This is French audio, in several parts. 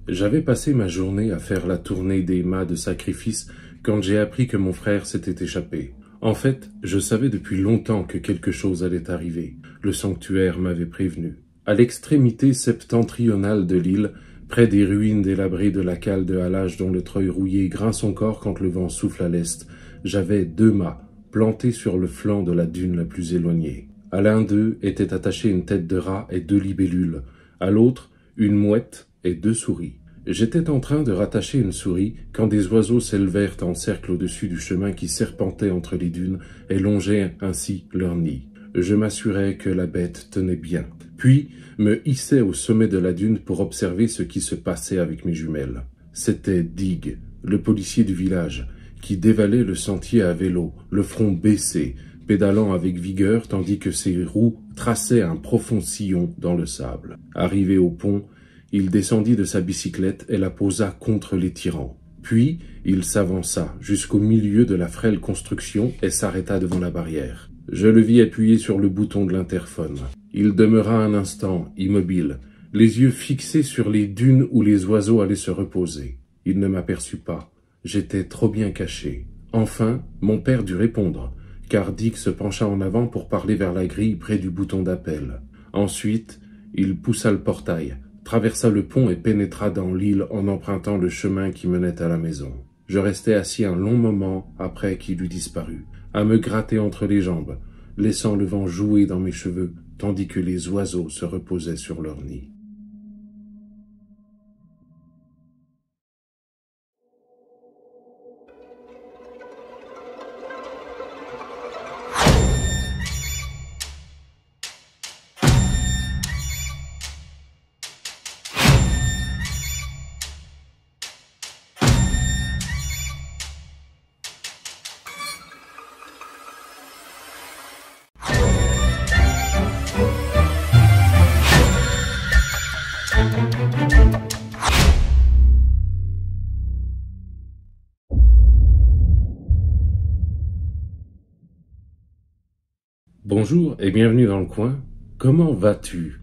J'avais passé ma journée à faire la tournée des mâts de sacrifice quand j'ai appris que mon frère s'était échappé. En fait, je savais depuis longtemps que quelque chose allait arriver. Le sanctuaire m'avait prévenu. À l'extrémité septentrionale de l'île, près des ruines délabrées de la cale de halage dont le treuil rouillé grince son corps quand le vent souffle à l'est, j'avais 2 mâts plantés sur le flanc de la dune la plus éloignée. À l'un d'eux était attachée une tête de rat et 2 libellules, à l'autre une mouette et 2 souris. J'étais en train de rattacher une souris quand des oiseaux s'élevèrent en cercle au-dessus du chemin qui serpentait entre les dunes et longeait ainsi leur nid. Je m'assurais que la bête tenait bien, puis me hissais au sommet de la dune pour observer ce qui se passait avec mes jumelles. C'était Dig, le policier du village, qui dévalait le sentier à vélo, le front baissé, pédalant avec vigueur tandis que ses roues traçaient un profond sillon dans le sable. Arrivé au pont, il descendit de sa bicyclette et la posa contre les tyrans. Puis, il s'avança jusqu'au milieu de la frêle construction et s'arrêta devant la barrière. Je le vis appuyé sur le bouton de l'interphone. Il demeura un instant, immobile, les yeux fixés sur les dunes où les oiseaux allaient se reposer. Il ne m'aperçut pas. J'étais trop bien caché. Enfin, mon père dut répondre, car Dick se pencha en avant pour parler vers la grille près du bouton d'appel. Ensuite, il poussa le portail, traversa le pont et pénétra dans l'île en empruntant le chemin qui menait à la maison. Je restai assis un long moment après qu'il eut disparu, à me gratter entre les jambes, laissant le vent jouer dans mes cheveux, tandis que les oiseaux se reposaient sur leur nid. Bonjour et bienvenue dans le coin. Comment vas-tu?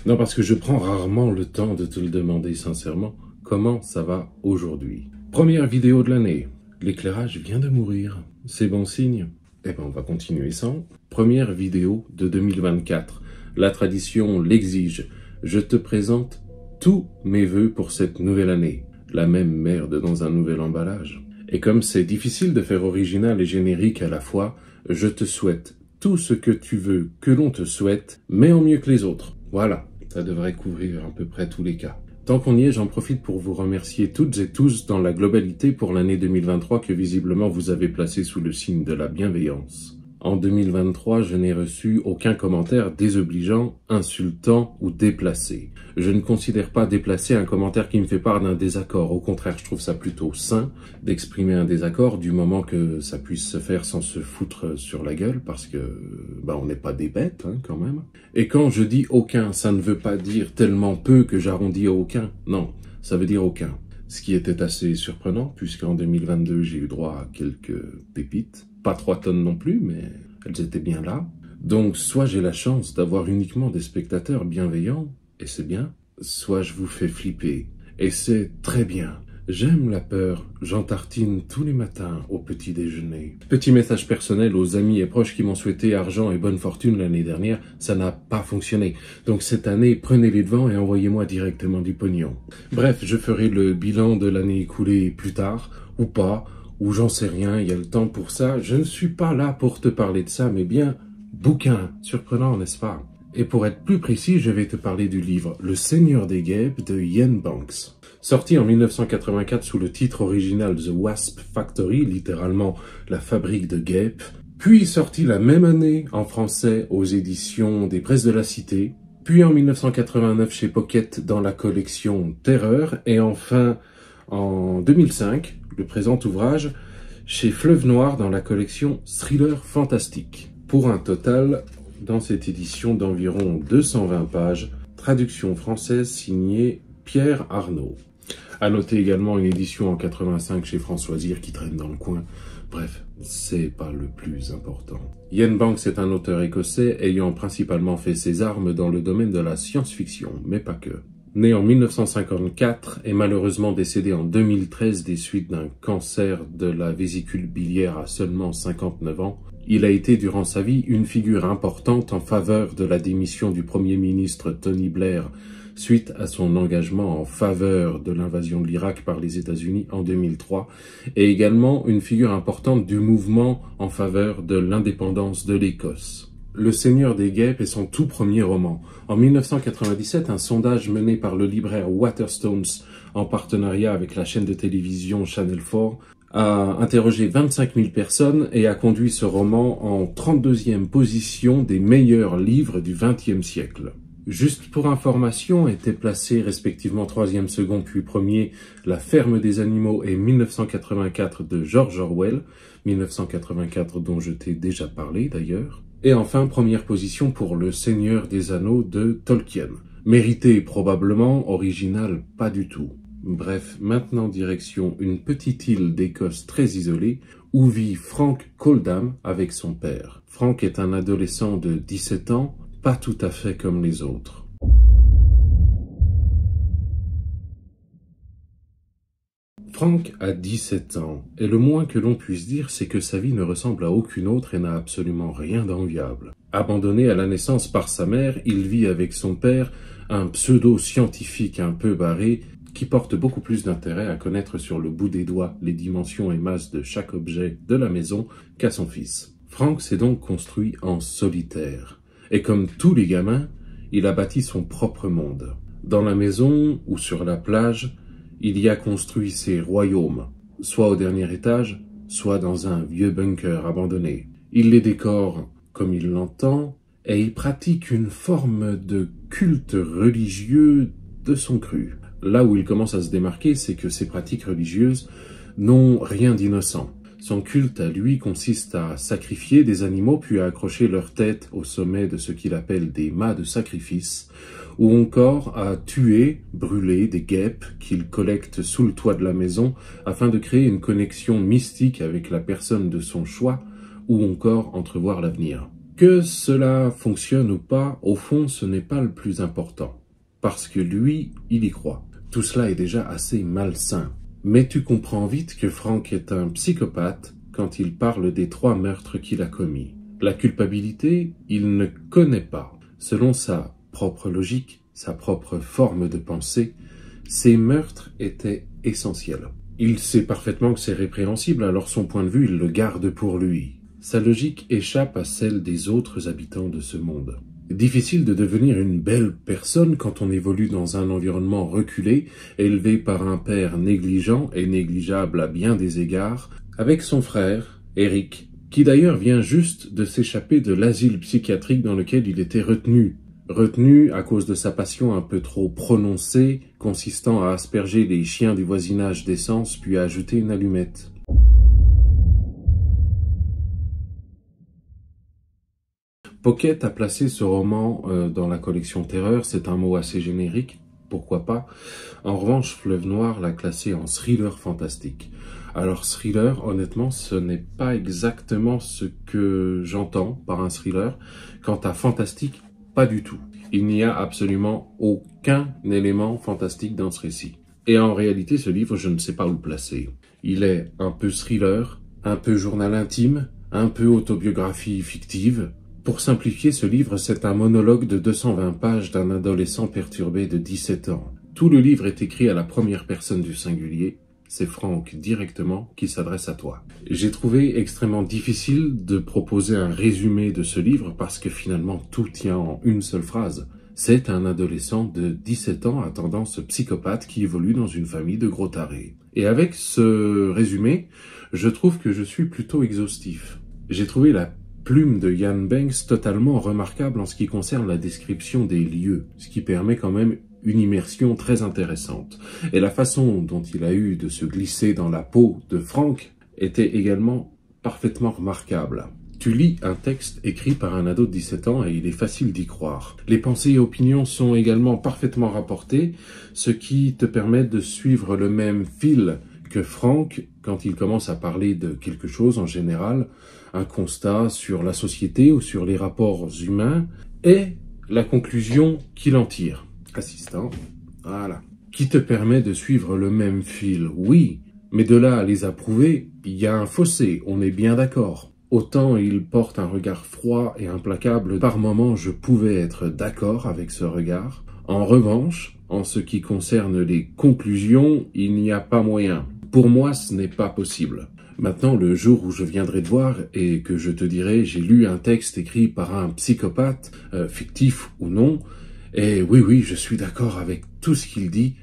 Non, parce que je prends rarement le temps de te le demander sincèrement. Comment ça va aujourd'hui? Première vidéo de l'année. L'éclairage vient de mourir. C'est bon signe? Eh ben, on va continuer sans. Première vidéo de 2024. La tradition l'exige. Je te présente tous mes vœux pour cette nouvelle année. La même merde dans un nouvel emballage. Et comme c'est difficile de faire original et générique à la fois, je te souhaite tout ce que tu veux que l'on te souhaite, mais en mieux que les autres. Voilà, ça devrait couvrir à peu près tous les cas. Tant qu'on y est, j'en profite pour vous remercier toutes et tous dans la globalité pour l'année 2023 que visiblement vous avez placé sous le signe de la bienveillance. En 2023, je n'ai reçu aucun commentaire désobligeant, insultant ou déplacé. Je ne considère pas déplacé un commentaire qui me fait part d'un désaccord. Au contraire, je trouve ça plutôt sain d'exprimer un désaccord du moment que ça puisse se faire sans se foutre sur la gueule parce que on n'est pas des bêtes quand même. Et quand je dis aucun, ça ne veut pas dire tellement peu que j'arrondis à aucun. Non, ça veut dire aucun. Ce qui était assez surprenant puisqu'en 2022, j'ai eu droit à quelques pépites. Pas 3 tonnes non plus, mais elles étaient bien là. Donc, soit j'ai la chance d'avoir uniquement des spectateurs bienveillants, et c'est bien, soit je vous fais flipper, et c'est très bien. J'aime la peur, j'en tartine tous les matins au petit déjeuner. Petit message personnel aux amis et proches qui m'ont souhaité argent et bonne fortune l'année dernière, ça n'a pas fonctionné. Donc cette année, prenez les devants et envoyez-moi directement du pognon. Bref, je ferai le bilan de l'année écoulée plus tard, ou pas, ou j'en sais rien, il y a le temps pour ça. Je ne suis pas là pour te parler de ça, mais bien bouquin. Surprenant, n'est-ce pas? Et pour être plus précis, je vais te parler du livre Le Seigneur des Guêpes de Ian Banks. Sorti en 1984 sous le titre original The Wasp Factory, littéralement la fabrique de guêpes, puis sorti la même année en français aux éditions des Presses de la Cité, puis en 1989 chez Pocket dans la collection Terreur, et enfin en 2005, le présent ouvrage, chez Fleuve Noir dans la collection Thriller Fantastique, pour un total dans cette édition d'environ 220 pages, traduction française signée Pierre Arnaud. À noter également une édition en 85 chez François Zir qui traîne dans le coin. Bref, c'est pas le plus important. Ian Banks est un auteur écossais ayant principalement fait ses armes dans le domaine de la science-fiction, mais pas que. né en 1954 et malheureusement décédé en 2013 des suites d'un cancer de la vésicule biliaire à seulement 59 ans, il a été durant sa vie une figure importante en faveur de la démission du Premier ministre Tony Blair suite à son engagement en faveur de l'invasion de l'Irak par les États-Unis en 2003, et également une figure importante du mouvement en faveur de l'indépendance de l'Écosse. Le Seigneur des Guêpes est son tout premier roman. En 1997, un sondage mené par le libraire Waterstones en partenariat avec la chaîne de télévision Channel 4 a interrogé 25 000 personnes et a conduit ce roman en 32e position des meilleurs livres du XXe siècle. Juste pour information, étaient placés respectivement 3e, second puis premier La ferme des animaux et 1984 de George Orwell, 1984 dont je t'ai déjà parlé d'ailleurs. Et enfin, première position pour Le Seigneur des Anneaux de Tolkien. Mérité probablement, original pas du tout. Bref, maintenant direction une petite île d'Écosse très isolée où vit Frank Coldham avec son père. Frank est un adolescent de 17 ans, pas tout à fait comme les autres. Frank a 17 ans, et le moins que l'on puisse dire, c'est que sa vie ne ressemble à aucune autre et n'a absolument rien d'enviable. Abandonné à la naissance par sa mère, il vit avec son père, un pseudo-scientifique un peu barré, qui porte beaucoup plus d'intérêt à connaître sur le bout des doigts les dimensions et masses de chaque objet de la maison qu'à son fils. Frank s'est donc construit en solitaire. Et comme tous les gamins, il a bâti son propre monde. Dans la maison ou sur la plage, il y a construit ses royaumes, soit au dernier étage, soit dans un vieux bunker abandonné. Il les décore comme il l'entend, et il pratique une forme de culte religieux de son cru. Là où il commence à se démarquer, c'est que ses pratiques religieuses n'ont rien d'innocent. Son culte à lui consiste à sacrifier des animaux puis à accrocher leur tête au sommet de ce qu'il appelle des mâts de sacrifice, ou encore à tuer, brûler des guêpes qu'il collecte sous le toit de la maison afin de créer une connexion mystique avec la personne de son choix, ou encore entrevoir l'avenir. Que cela fonctionne ou pas, au fond, ce n'est pas le plus important, parce que lui, il y croit. Tout cela est déjà assez malsain. Mais tu comprends vite que Frank est un psychopathe quand il parle des 3 meurtres qu'il a commis. La culpabilité, il ne connaît pas. Selon sa propre logique, sa propre forme de pensée, ces meurtres étaient essentiels. Il sait parfaitement que c'est répréhensible, alors son point de vue, il le garde pour lui. Sa logique échappe à celle des autres habitants de ce monde. Difficile de devenir une belle personne quand on évolue dans un environnement reculé, élevé par un père négligent et négligeable à bien des égards, avec son frère, Eric, qui d'ailleurs vient juste de s'échapper de l'asile psychiatrique dans lequel il était retenu. Retenu à cause de sa passion un peu trop prononcée, consistant à asperger les chiens du voisinage d'essence puis à ajouter une allumette. Pocket a placé ce roman dans la collection Terreur, c'est un mot assez générique, pourquoi pas. En revanche, Fleuve Noir l'a classé en thriller fantastique. Alors thriller, honnêtement, ce n'est pas exactement ce que j'entends par un thriller. Quant à fantastique, pas du tout. Il n'y a absolument aucun élément fantastique dans ce récit. Et en réalité, ce livre, je ne sais pas où le placer. Il est un peu thriller, un peu journal intime, un peu autobiographie fictive. Pour simplifier, ce livre, c'est un monologue de 220 pages d'un adolescent perturbé de 17 ans. Tout le livre est écrit à la première personne du singulier. C'est Frank directement qui s'adresse à toi. J'ai trouvé extrêmement difficile de proposer un résumé de ce livre parce que finalement tout tient en une seule phrase. C'est un adolescent de 17 ans à tendance psychopathe qui évolue dans une famille de gros tarés. Et avec ce résumé, je trouve que je suis plutôt exhaustif. J'ai trouvé la plume de Ian Banks totalement remarquable en ce qui concerne la description des lieux, ce qui permet quand même une immersion très intéressante. Et la façon dont il a eu de se glisser dans la peau de Frank était également parfaitement remarquable. Tu lis un texte écrit par un ado de 17 ans et il est facile d'y croire. Les pensées et opinions sont également parfaitement rapportées, ce qui te permet de suivre le même fil que Frank quand il commence à parler de quelque chose en général, un constat sur la société ou sur les rapports humains, et la conclusion qu'il en tire. Assistant, Voilà. Qui te permet de suivre le même fil, oui. Mais de là à les approuver, il y a un fossé, on est bien d'accord. Autant il porte un regard froid et implacable, par moments je pouvais être d'accord avec ce regard. En revanche, en ce qui concerne les conclusions, il n'y a pas moyen. Pour moi, ce n'est pas possible. Maintenant, le jour où je viendrai te voir et que je te dirai j'ai lu un texte écrit par un psychopathe, fictif ou non, et oui, je suis d'accord avec tout ce qu'il dit,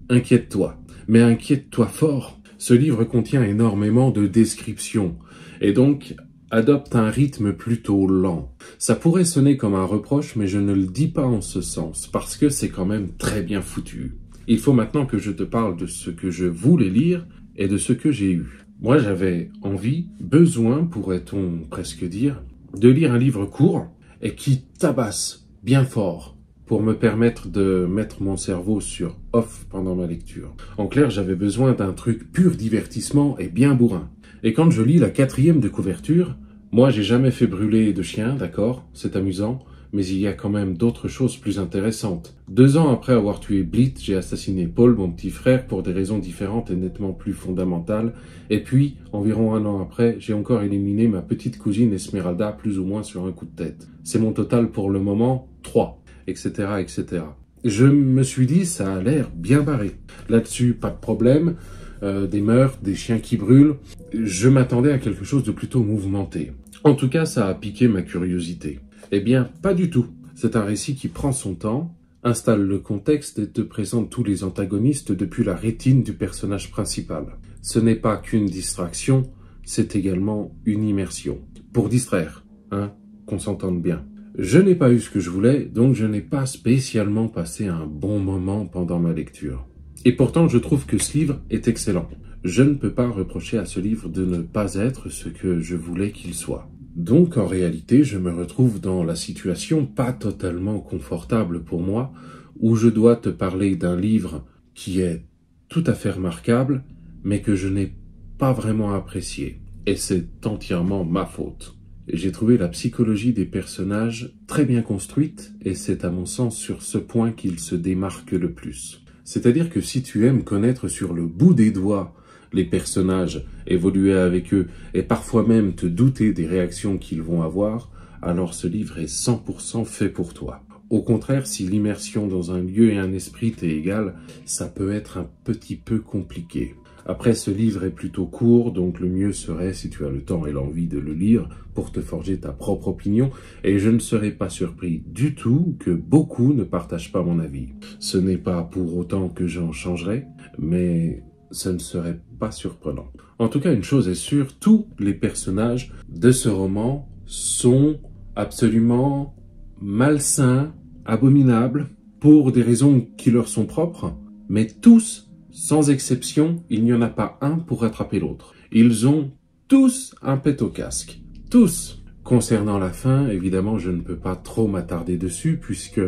inquiète-toi. Mais inquiète-toi fort. Ce livre contient énormément de descriptions, et donc adopte un rythme plutôt lent. Ça pourrait sonner comme un reproche, mais je ne le dis pas en ce sens, parce que c'est quand même très bien foutu. Il faut maintenant que je te parle de ce que je voulais lire et de ce que j'ai eu. Moi, j'avais envie, besoin, pourrait-on presque dire, de lire un livre court et qui tabasse bien fort pour me permettre de mettre mon cerveau sur off pendant ma lecture. En clair, j'avais besoin d'un truc pur divertissement et bien bourrin. Et quand je lis la 4e de couverture, moi j'ai jamais fait brûler de chien, d'accord, c'est amusant, mais il y a quand même d'autres choses plus intéressantes. 2 ans après avoir tué Blitz, j'ai assassiné Paul, mon petit frère, pour des raisons différentes et nettement plus fondamentales. Et puis, environ 1 an après, j'ai encore éliminé ma petite cousine Esmeralda, plus ou moins sur un coup de tête. C'est mon total pour le moment, 3, etc., etc. Je me suis dit, ça a l'air bien barré. Là-dessus, pas de problème. Des meurtres, des chiens qui brûlent. Je m'attendais à quelque chose de plutôt mouvementé. En tout cas, ça a piqué ma curiosité. Eh bien, pas du tout. C'est un récit qui prend son temps, installe le contexte et te présente tous les antagonistes depuis la rétine du personnage principal. Ce n'est pas qu'une distraction, c'est également une immersion. Pour distraire, hein, qu'on s'entende bien. Je n'ai pas eu ce que je voulais, donc je n'ai pas spécialement passé un bon moment pendant ma lecture. Et pourtant, je trouve que ce livre est excellent. Je ne peux pas reprocher à ce livre de ne pas être ce que je voulais qu'il soit. Donc, en réalité, je me retrouve dans la situation pas totalement confortable pour moi, où je dois te parler d'un livre qui est tout à fait remarquable, mais que je n'ai pas vraiment apprécié. Et c'est entièrement ma faute. J'ai trouvé la psychologie des personnages très bien construite, et c'est à mon sens sur ce point qu'il se démarque le plus. C'est-à-dire que si tu aimes connaître sur le bout des doigts les personnages, évoluer avec eux et parfois même te douter des réactions qu'ils vont avoir, alors ce livre est 100% fait pour toi. Au contraire, si l'immersion dans un lieu et un esprit t'est égal, ça peut être un petit peu compliqué. Après, ce livre est plutôt court, donc le mieux serait, si tu as le temps et l'envie de le lire, pour te forger ta propre opinion, et je ne serais pas surpris du tout que beaucoup ne partagent pas mon avis. Ce n'est pas pour autant que j'en changerai, mais ce ne serait pas surprenant. En tout cas, une chose est sûre, tous les personnages de ce roman sont absolument malsains, abominables, pour des raisons qui leur sont propres, mais tous, sans exception, il n'y en a pas un pour rattraper l'autre. Ils ont tous un pet au casque. Tous. Concernant la fin, évidemment, je ne peux pas trop m'attarder dessus, puisque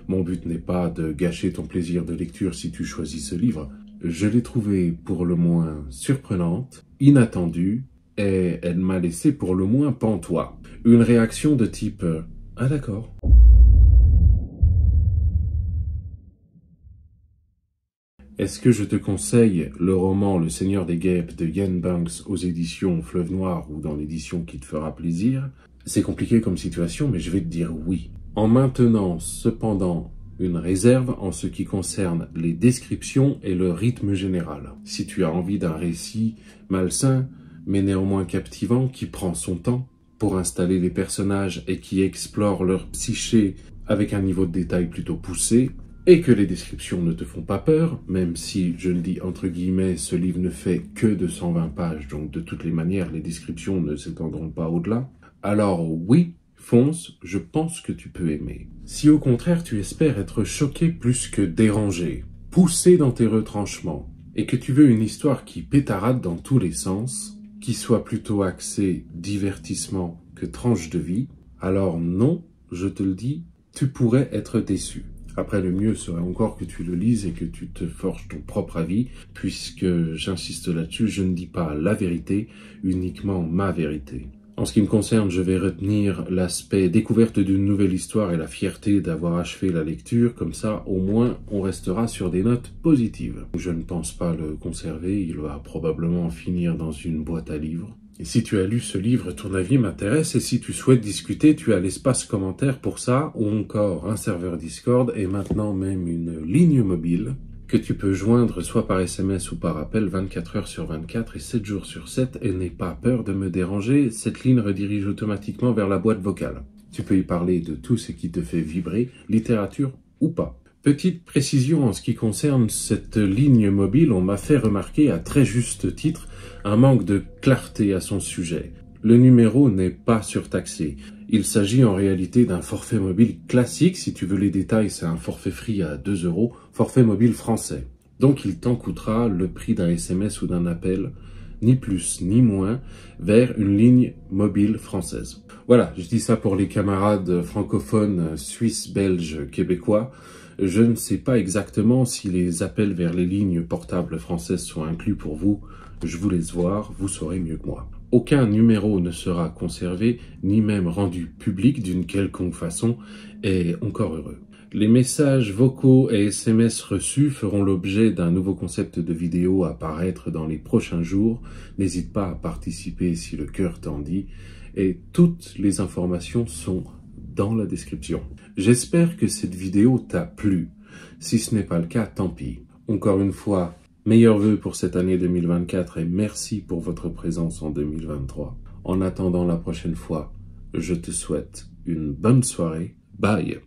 mon but n'est pas de gâcher ton plaisir de lecture si tu choisis ce livre. Je l'ai trouvée pour le moins surprenante, inattendue, et elle m'a laissé pour le moins pantois. Une réaction de type « Ah d'accord ». Est-ce que je te conseille le roman Le Seigneur des Guêpes de Ian Banks aux éditions Fleuve Noir ou dans l'édition qui te fera plaisir? C'est compliqué comme situation, mais je vais te dire oui. En maintenant cependant une réserve en ce qui concerne les descriptions et le rythme général. Si tu as envie d'un récit malsain, mais néanmoins captivant, qui prend son temps pour installer les personnages et qui explore leur psyché avec un niveau de détail plutôt poussé, et que les descriptions ne te font pas peur, même si, je le dis entre guillemets, ce livre ne fait que de 120 pages, donc de toutes les manières, les descriptions ne s'étendront pas au-delà, alors oui, fonce, je pense que tu peux aimer. Si au contraire tu espères être choqué plus que dérangé, poussé dans tes retranchements, et que tu veux une histoire qui pétarade dans tous les sens, qui soit plutôt axée divertissement que tranche de vie, alors non, je te le dis, tu pourrais être déçu. Après, le mieux serait encore que tu le lises et que tu te forges ton propre avis, puisque, j'insiste là-dessus, je ne dis pas la vérité, uniquement ma vérité. En ce qui me concerne, je vais retenir l'aspect découverte d'une nouvelle histoire et la fierté d'avoir achevé la lecture. Comme ça, au moins, on restera sur des notes positives. Je ne pense pas le conserver, il va probablement finir dans une boîte à livres. Et si tu as lu ce livre, ton avis m'intéresse, et si tu souhaites discuter, tu as l'espace commentaire pour ça, ou encore un serveur Discord, et maintenant même une ligne mobile, que tu peux joindre soit par SMS ou par appel 24 heures sur 24 et 7 jours sur 7, et n'aie pas peur de me déranger, cette ligne redirige automatiquement vers la boîte vocale. Tu peux y parler de tout ce qui te fait vibrer, littérature ou pas. Petite précision en ce qui concerne cette ligne mobile, on m'a fait remarquer à très juste titre un manque de clarté à son sujet. Le numéro n'est pas surtaxé. Il s'agit en réalité d'un forfait mobile classique. Si tu veux les détails, c'est un forfait free à 2 €, forfait mobile français. Donc il t'en coûtera le prix d'un SMS ou d'un appel, ni plus ni moins, vers une ligne mobile française. Voilà, je dis ça pour les camarades francophones, suisses, belges, québécois. Je ne sais pas exactement si les appels vers les lignes portables françaises sont inclus pour vous. Je vous laisse voir, vous saurez mieux que moi. Aucun numéro ne sera conservé, ni même rendu public d'une quelconque façon, et encore heureux. Les messages vocaux et SMS reçus feront l'objet d'un nouveau concept de vidéo à apparaître dans les prochains jours. N'hésite pas à participer si le cœur t'en dit, et toutes les informations sont dans la description. J'espère que cette vidéo t'a plu. Si ce n'est pas le cas, tant pis. Encore une fois, meilleurs vœux pour cette année 2024 et merci pour votre présence en 2023. En attendant la prochaine fois, je te souhaite une bonne soirée. Bye!